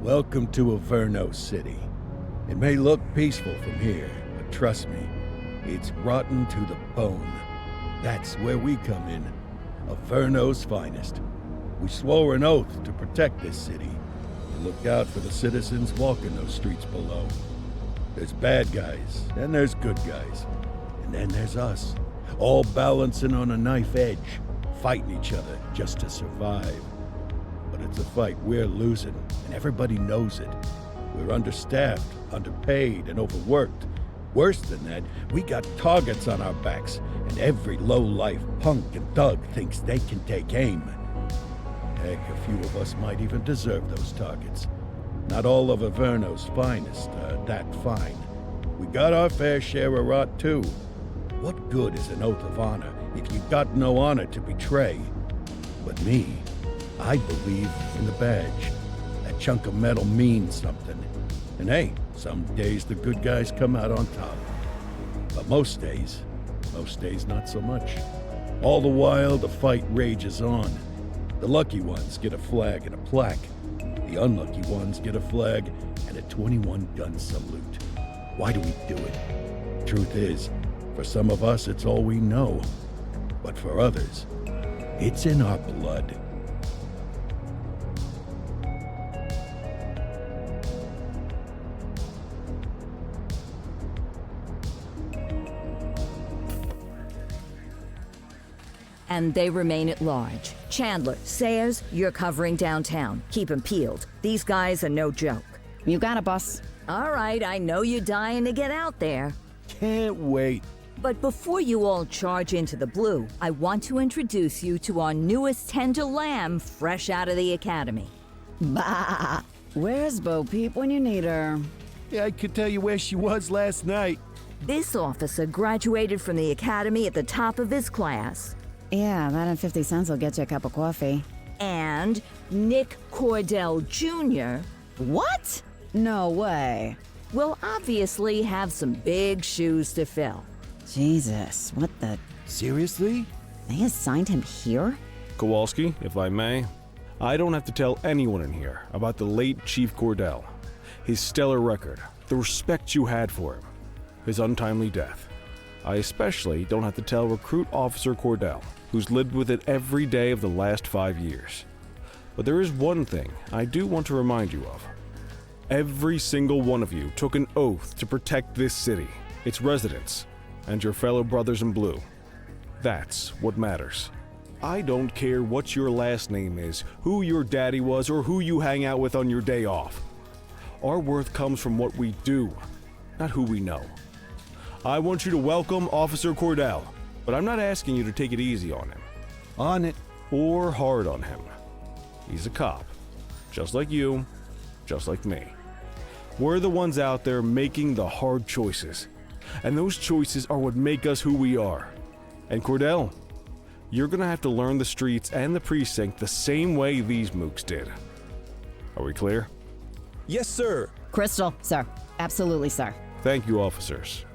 Welcome to Averno City. It may look peaceful from here, but trust me, it's rotten to the bone. That's where we come in. Averno's finest. We swore an oath to protect this city, to look out for the citizens walking those streets below. There's bad guys, and there's good guys. And then there's us, all balancing on a knife edge, fighting each other just to survive. But it's a fight we're losing, and everybody knows it. We're understaffed, underpaid, and overworked. Worse than that, we got targets on our backs, and every low-life punk and thug thinks they can take aim. Heck, a few of us might even deserve those targets. Not all of Averno's finest are that fine. We got our fair share of rot, too. What good is an oath of honor if you got no honor to betray? But me, I believe in the badge. That chunk of metal means something. And hey, some days the good guys come out on top. But most days not so much. All the while, the fight rages on. The lucky ones get a flag and a plaque. The unlucky ones get a flag and a 21-gun salute. Why do we do it? Truth is, for some of us, it's all we know. But for others, it's in our blood. And they remain at large. Chandler, Sayers, you're covering downtown. Keep 'em peeled. These guys are no joke. You got it, boss. All right, I know you're dying to get out there. Can't wait. But before you all charge into the blue, I want to introduce you to our newest tender lamb fresh out of the academy. Bah! Where's Bo Peep when you need her? Yeah, I could tell you where she was last night. This officer graduated from the academy at the top of his class. Yeah, that and 50 cents will get you a cup of coffee. And Nick Cordell Jr. What? No way. will obviously have some big shoes to fill. Jesus, what the... Seriously? They assigned him here? Kowalski, if I may, I don't have to tell anyone in here about the late Chief Cordell, his stellar record, the respect you had for him, his untimely death. I especially don't have to tell Recruit Officer Cordell, who's lived with it every day of the last 5 years. But there is one thing I do want to remind you of. Every single one of you took an oath to protect this city, its residents, and your fellow brothers in blue. That's what matters. I don't care what your last name is, who your daddy was, or who you hang out with on your day off. Our worth comes from what we do, not who we know. I want you to welcome Officer Cordell, but I'm not asking you to take it easy on him. On it. Or hard on him. He's a cop, just like you, just like me. We're the ones out there making the hard choices, and those choices are what make us who we are. And Cordell, you're gonna have to learn the streets and the precinct the same way these mooks did. Are we clear? Yes, sir. Crystal, sir. Absolutely, sir. Thank you, officers.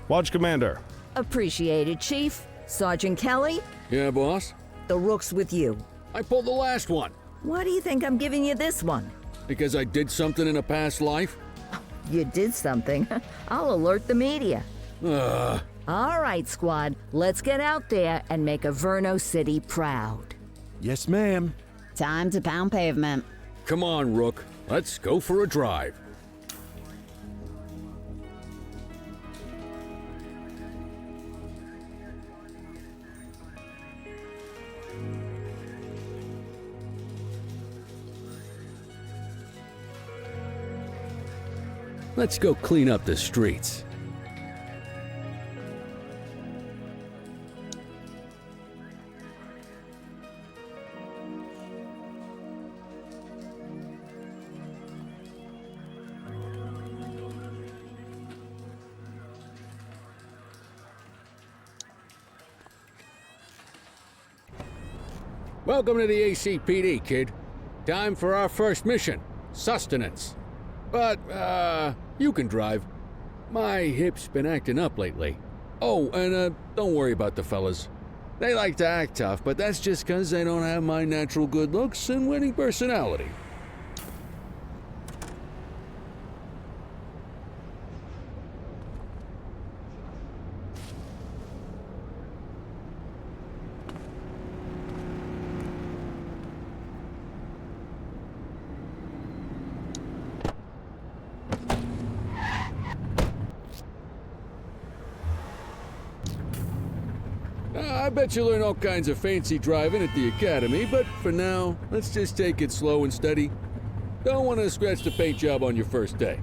Watch Commander. Appreciated, Chief. Sergeant Kelly, Yeah, boss? the rook's with you. I pulled the last one. Why do you think I'm giving you this one? Because I did something in a past life? You did something. I'll alert the media. Ugh. All right, squad. Let's get out there and make Averno City proud. Yes, ma'am. Time to pound pavement. Come on, Rook. Let's go for a drive. Let's go clean up the streets. Welcome to the ACPD, kid. Time for our first mission, sustenance. But, you can drive. My hip's been acting up lately. Oh, and, don't worry about the fellas. They like to act tough, but that's just 'cause they don't have my natural good looks and winning personality. I bet you learn all kinds of fancy driving at the academy, but for now, let's just take it slow and steady. Don't want to scratch the paint job on your first day.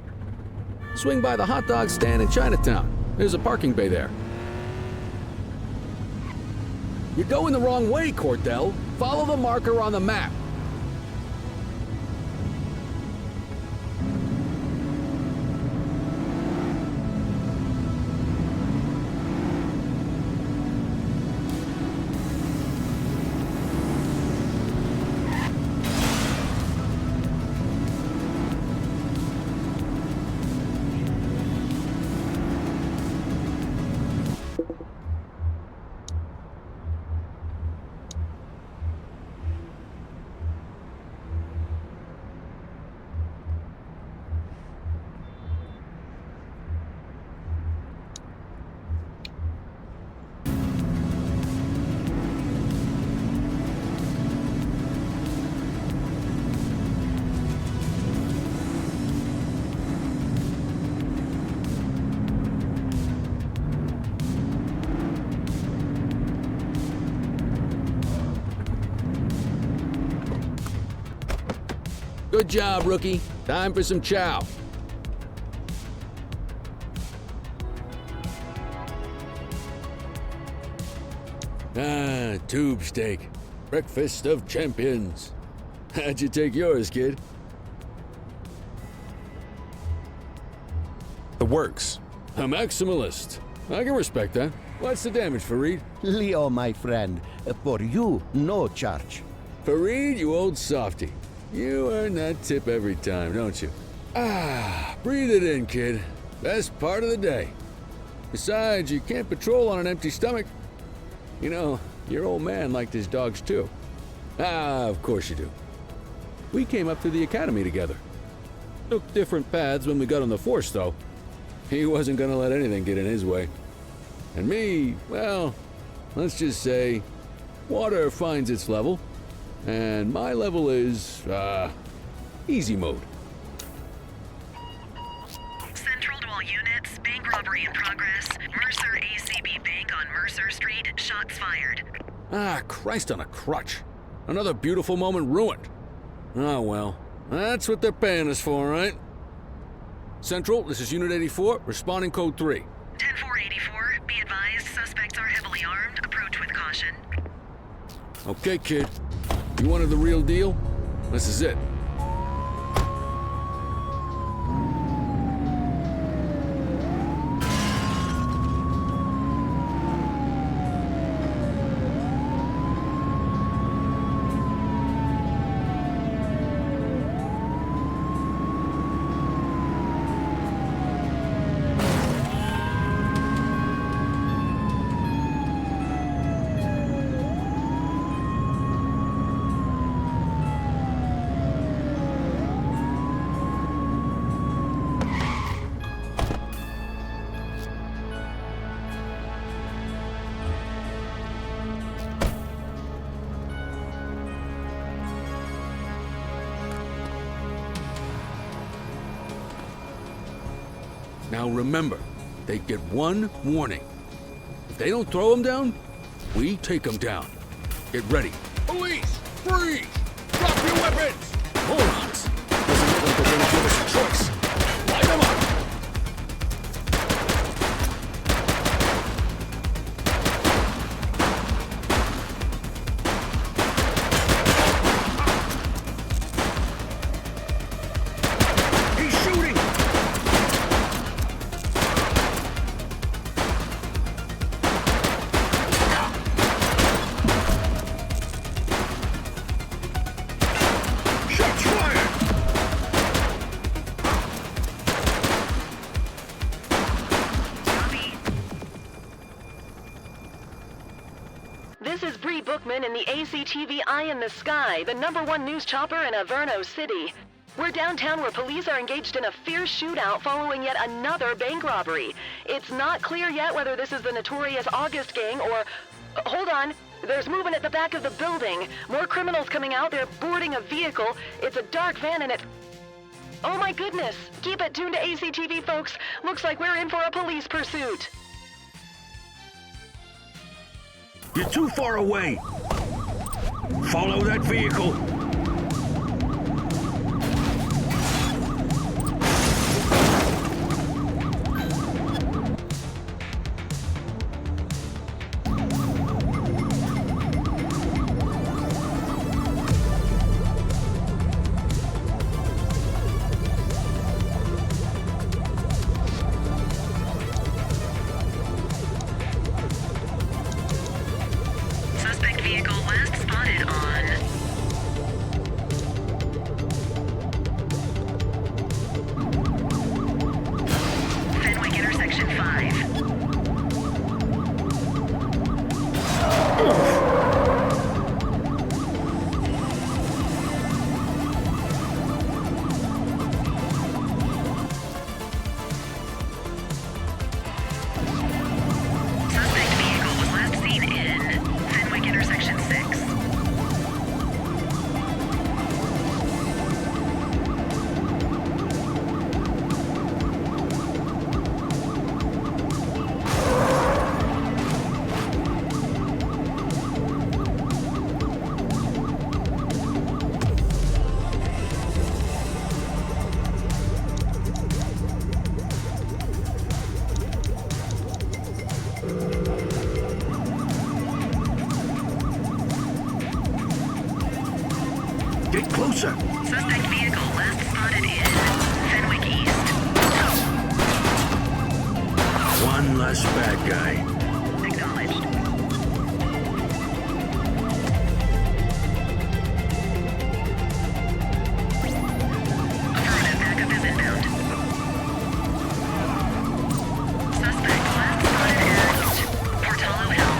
Swing by the hot dog stand in Chinatown. There's a parking bay there. You're going the wrong way, Cordell. Follow the marker on the map. Good job, rookie. Time for some chow. Ah, tube steak. Breakfast of champions. How'd you take yours, kid? The works. A maximalist. I can respect that. What's the damage, Fareed? Leo, my friend, for you, no charge. Fareed, you old softy. You earn that tip every time, don't you? Ah, breathe it in, kid. Best part of the day. Besides, you can't patrol on an empty stomach. You know, your old man liked his dogs too. Ah, of course you do. We came up through the academy together. Took different paths when we got on the force, though. He wasn't gonna let anything get in his way. And me, well, let's just say, water finds its level. And my level is, easy mode. Central to all units, bank robbery in progress. Mercer ACB Bank on Mercer Street, shots fired. Ah, Christ on a crutch. Another beautiful moment ruined. Oh well, that's what they're paying us for, right? Central, this is Unit 84, responding code 3. 10-484, be advised, suspects are heavily armed, approach with caution. Okay, kid. You wanted the real deal? This is it. Now remember, they get one warning. If they don't throw them down, we take them down. Get ready. Police! Freeze! Drop your weapons! Morons! Doesn't look like they're gonna give us a choice. Light them up! He's shooting! Shots fired! Copy. This is Bree Bookman in the ACTV Eye in the Sky, the #1 news chopper in Averno City. We're downtown where police are engaged in a fierce shootout following yet another bank robbery. It's not clear yet whether this is the notorious August gang or... hold on. There's movement at the back of the building. More criminals coming out. They're boarding a vehicle. It's a dark van and it... oh my goodness. Keep it tuned to ACTV, folks. Looks like we're in for a police pursuit. You're too far away. Follow that vehicle. Suspect vehicle last spotted on Fenwick intersection 5. Suspect vehicle was last seen in Fenwick intersection 6. Get closer. Suspect vehicle last spotted in Fenwick East. One less bad guy. Acknowledged. Affirmative, backup is inbound. Suspect last spotted at Portalo Hill.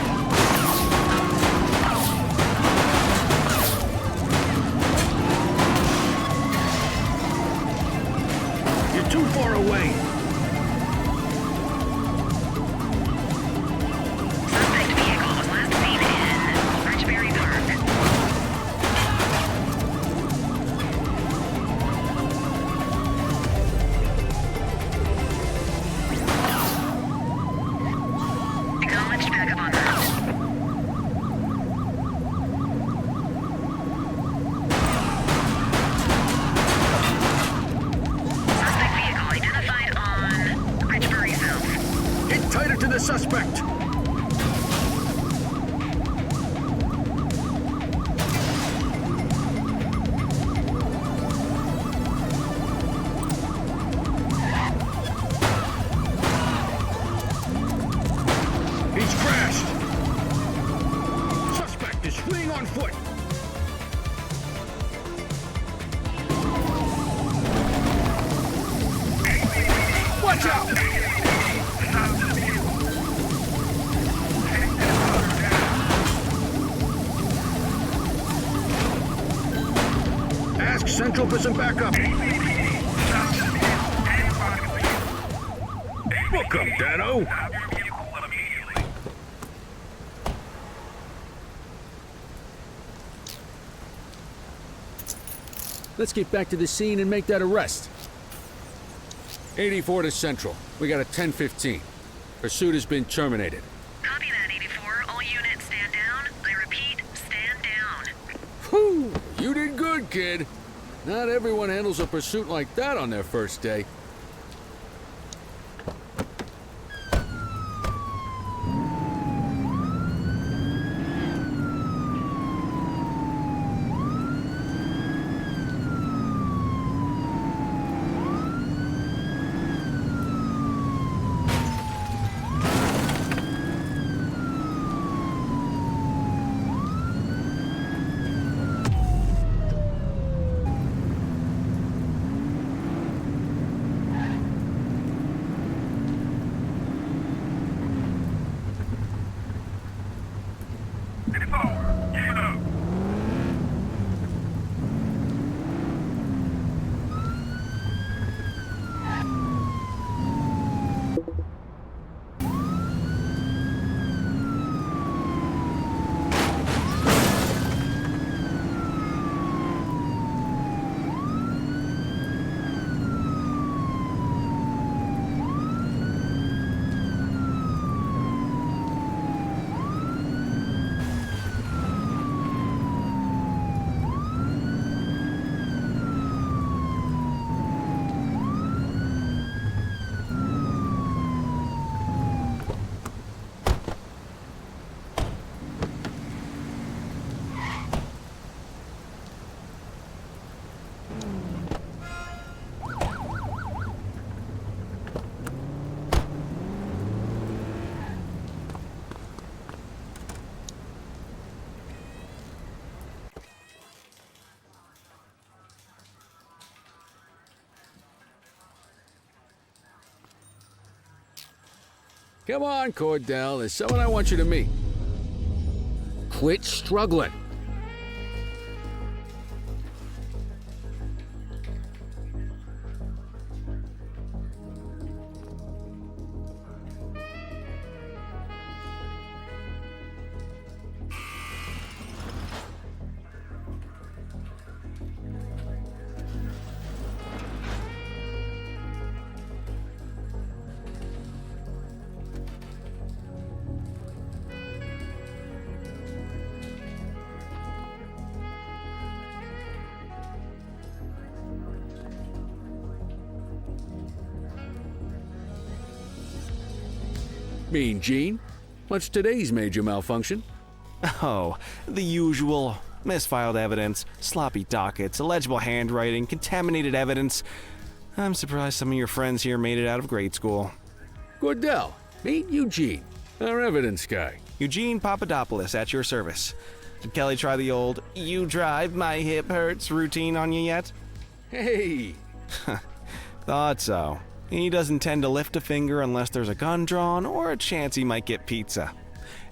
You're too far away. Suspect vehicle was last seen in Bridgeberry Park. Acknowledged, backup en route. Suspect vehicle identified on Bridgebury South. Get tighter to the suspect. He's crashed. Suspect is fleeing on foot. Watch out! Ask Central for some backup. Book 'em, Dano. Let's get back to the scene and make that arrest. 84 to Central. We got a 10:15. Pursuit has been terminated. Copy that, 84. All units stand down. I repeat, stand down. Whew! You did good, kid. Not everyone handles a pursuit like that on their first day. Come on, Cordell. There's someone I want you to meet. Quit struggling. Mean Gene? What's today's major malfunction? Oh, the usual. Misfiled evidence, sloppy dockets, illegible handwriting, contaminated evidence. I'm surprised some of your friends here made it out of grade school. Cordell, meet Eugene, our evidence guy. Eugene Papadopoulos at your service. Did Kelly try the old, "you drive, my hip hurts" routine on you yet? Hey! Thought so. He doesn't tend to lift a finger unless there's a gun drawn or a chance he might get pizza.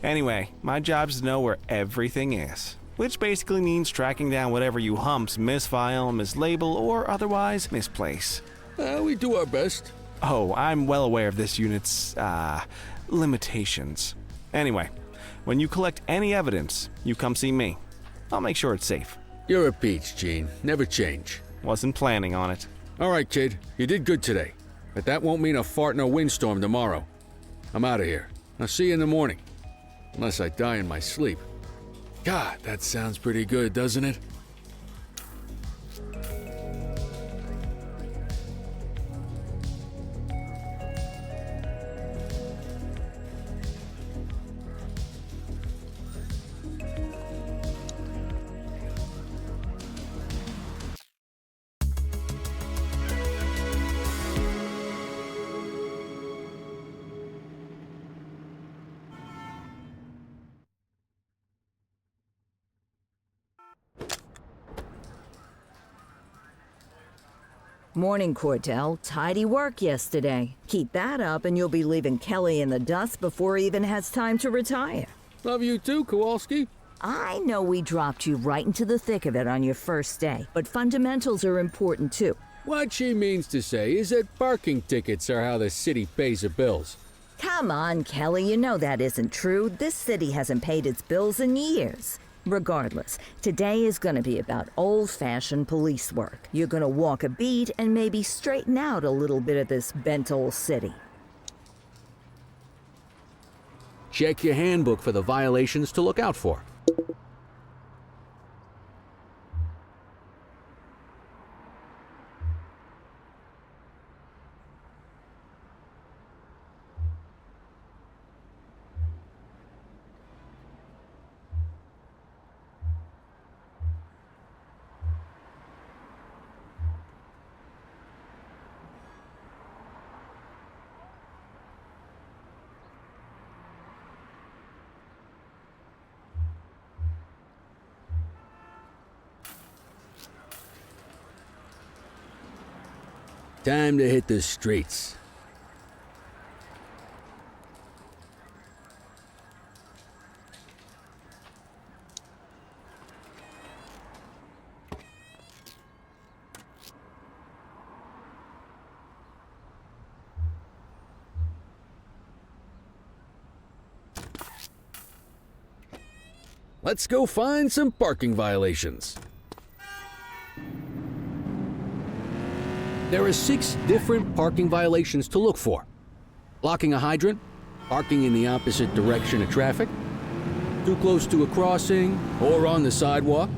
Anyway, my job's to know where everything is, which basically means tracking down whatever you humps misfile, mislabel, or otherwise misplace. We do our best. Oh, I'm well aware of this unit's, limitations. Anyway, when you collect any evidence, you come see me. I'll make sure it's safe. You're a peach, Gene. Never change. Wasn't planning on it. All right, kid. You did good today. But that won't mean a fart in a windstorm tomorrow. I'm out of here. I'll see you in the morning. Unless I die in my sleep. God, that sounds pretty good, doesn't it? Morning, Cordell. Tidy work yesterday. Keep that up and you'll be leaving Kelly in the dust before he even has time to retire. Love you too, Kowalski. I know we dropped you right into the thick of it on your first day, but fundamentals are important too. What she means to say is that parking tickets are how the city pays the bills. Come on, Kelly, you know that isn't true. This city hasn't paid its bills in years. Regardless, today is going to be about old-fashioned police work. You're going to walk a beat and maybe straighten out a little bit of this bent old city. Check your handbook for the violations to look out for. Time to hit the streets. Let's go find some parking violations. There are 6 different parking violations to look for. Blocking a hydrant, parking in the opposite direction of traffic, too close to a crossing or on the sidewalk.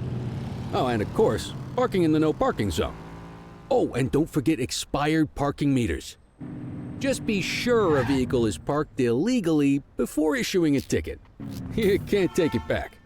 Oh, and of course, parking in the no parking zone. Oh, and don't forget expired parking meters. Just be sure a vehicle is parked illegally before issuing a ticket. You can't take it back.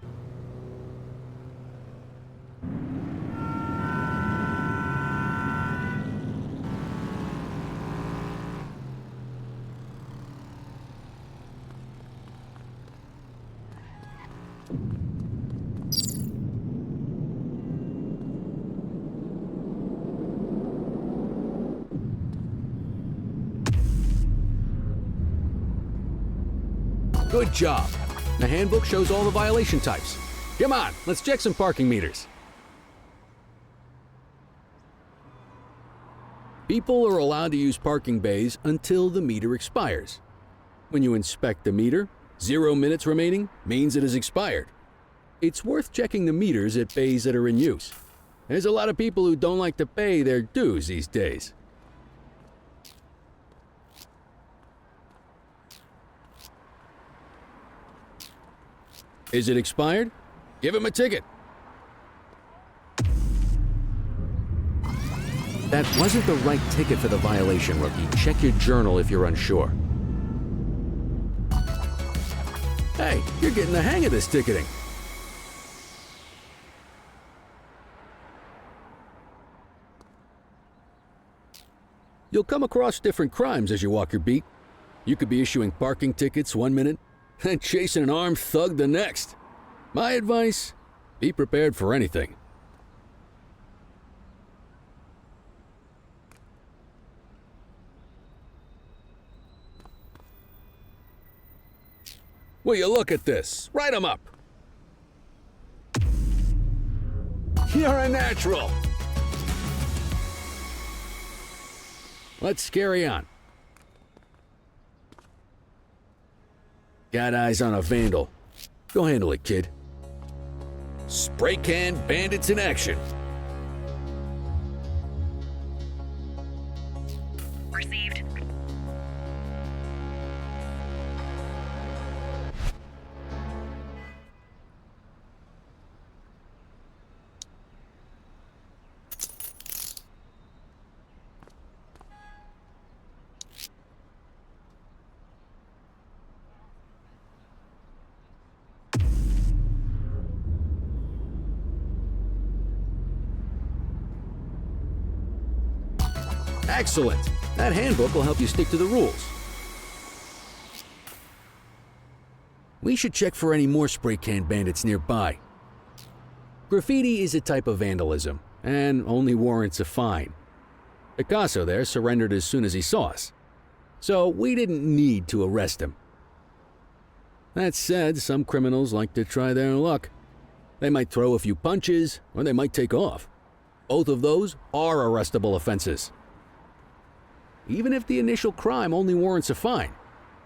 Good job. The handbook shows all the violation types. Come on, let's check some parking meters. People are allowed to use parking bays until the meter expires. When you inspect the meter, 0 minutes remaining means it has expired. It's worth checking the meters at bays that are in use. There's a lot of people who don't like to pay their dues these days. Is it expired? Give him a ticket. That wasn't the right ticket for the violation, rookie. Check your journal if you're unsure. Hey, you're getting the hang of this ticketing. You'll come across different crimes as you walk your beat. You could be issuing parking tickets 1 minute and chasing an armed thug the next. My advice, be prepared for anything. Will you look at this? Write 'em up. You're a natural. Let's carry on. Got eyes on a vandal. Go handle it, kid. Spray can bandits in action. Received. Excellent. That handbook will help you stick to the rules. We should check for any more spray can bandits nearby. Graffiti is a type of vandalism and only warrants a fine. Picasso there surrendered as soon as he saw us, so we didn't need to arrest him. That said, some criminals like to try their luck. They might throw a few punches or they might take off. Both of those are arrestable offenses. Even if the initial crime only warrants a fine,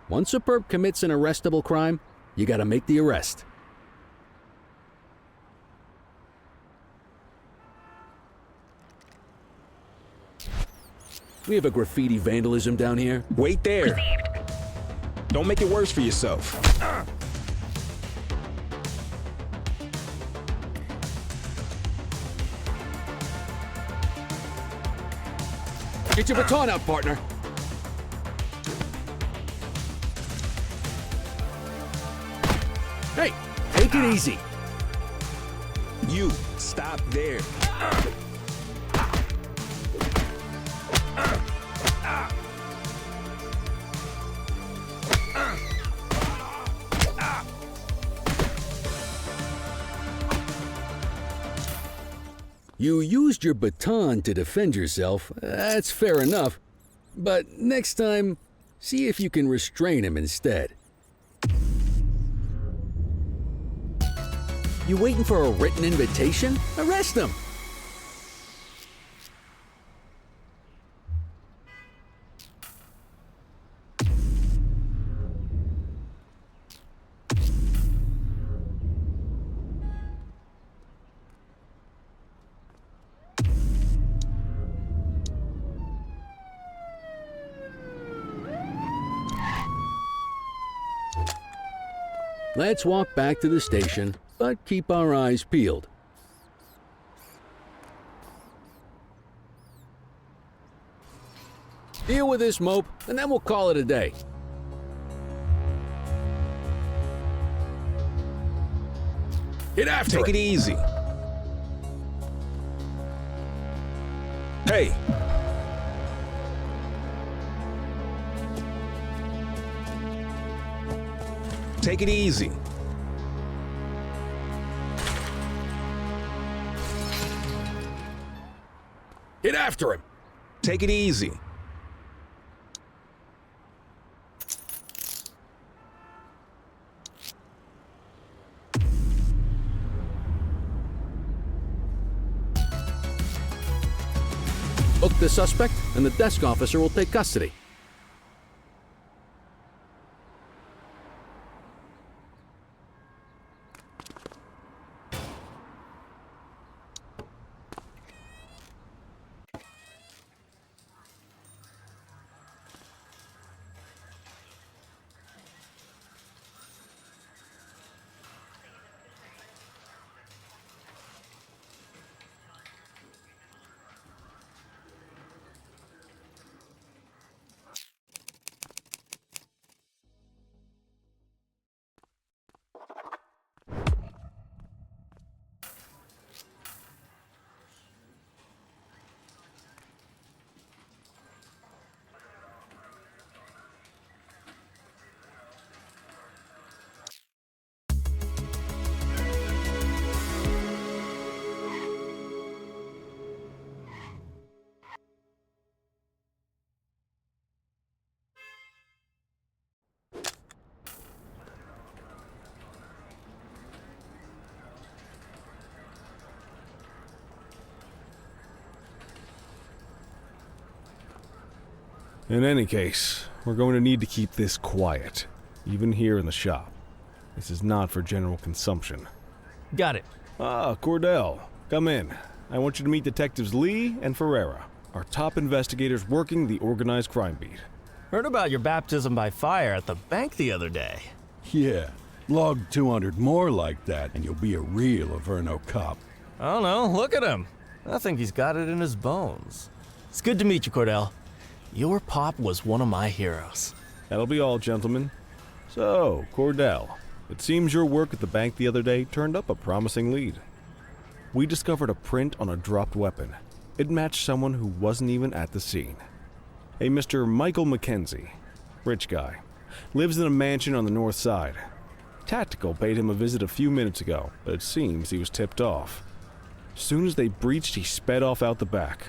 once a perp commits an arrestable crime, you gotta make the arrest. We have a graffiti vandalism down here. Wait there. Received. Don't make it worse for yourself. Get your baton out, partner. Hey, take it easy. You, stop there. You used your baton to defend yourself. That's fair enough. But next time, see if you can restrain him instead. You waiting for a written invitation? Arrest him! Let's walk back to the station, but keep our eyes peeled. Deal with this mope, and then we'll call it a day. Get after Take it easy. Hey. Take it easy. Get after him! Take it easy. Book the suspect, and the desk officer will take custody. In any case, we're going to need to keep this quiet, even here in the shop. This is not for general consumption. Got it. Ah, Cordell, come in. I want you to meet Detectives Lee and Ferreira, our top investigators working the organized crime beat. Heard about your baptism by fire at the bank the other day. Yeah, log 200 more like that, and you'll be a real Averno cop. I don't know, look at him. I think he's got it in his bones. It's good to meet you, Cordell. Your pop was one of my heroes. That'll be all, gentlemen. So, Cordell, it seems your work at the bank the other day turned up a promising lead. We discovered a print on a dropped weapon. It matched someone who wasn't even at the scene. A Mr. Michael Mackenzie, rich guy, lives in a mansion on the north side. Tactical paid him a visit a few minutes ago, but it seems he was tipped off. Soon as they breached, he sped off out the back.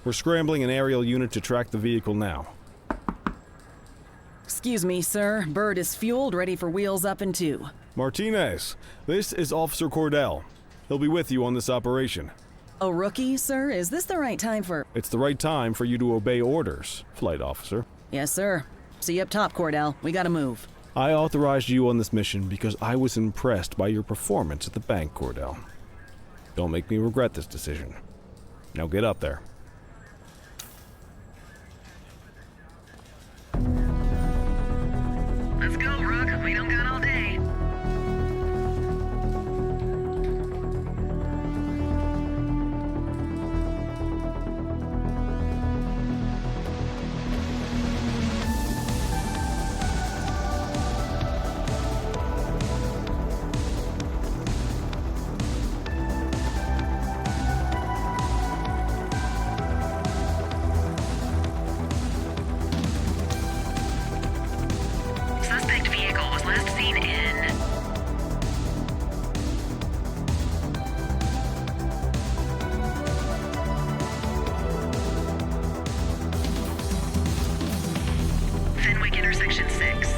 We're scrambling an aerial unit to track the vehicle now. Excuse me, sir. Bird is fueled, ready for wheels up in 2. Martinez, this is Officer Cordell. He'll be with you on this operation. A rookie, sir? Is this the right time for... It's the right time for you to obey orders, Flight Officer. Yes, sir. See you up top, Cordell. We gotta move. I authorized you on this mission because I was impressed by your performance at the bank, Cordell. Don't make me regret this decision. Now get up there. Let's go, Rook. We don't got all day. Suspect vehicle was last seen in... Fenwick intersection 6.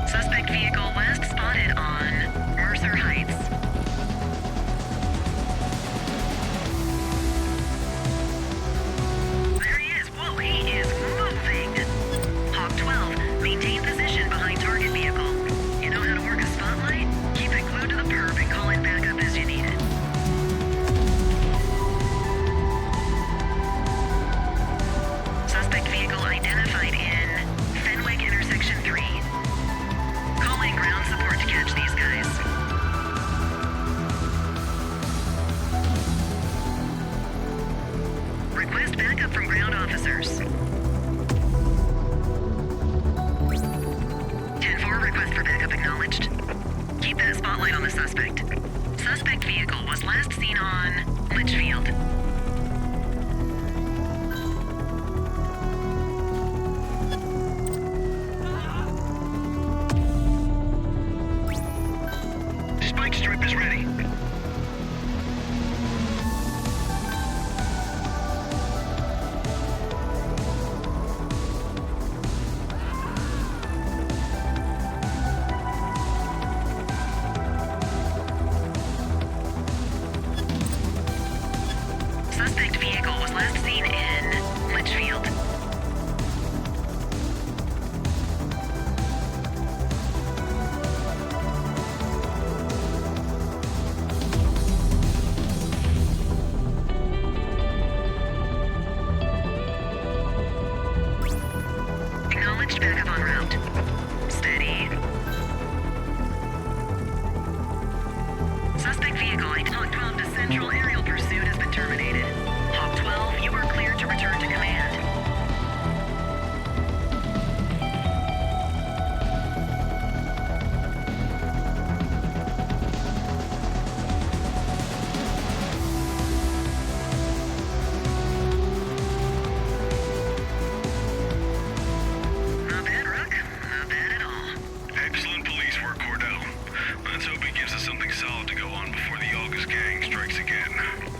Suspect vehicle last spotted on Mercer Heights. There he is. Whoa, he is moving. Hawk 12, maintain position behind target vehicle. You know how to work a spotlight? Keep it glued to the perp and call in backup as you need it. Suspect vehicle identified in Fenwick intersection 3. Calling ground support to catch these guys. Request backup from ground officers. 10-4, request for backup acknowledged. Keep that spotlight on the suspect. Suspect vehicle was last seen on Litchfield. Spike strip is ready. Suspect vehicle, Hawk 12 to Central aerial pursuit has been terminated. Hawk 12, you are cleared to return to command. Not bad, Rook. Not bad at all. Excellent police work, Cordell. Let's hope it gives us something solid to go on before the August gang strikes again.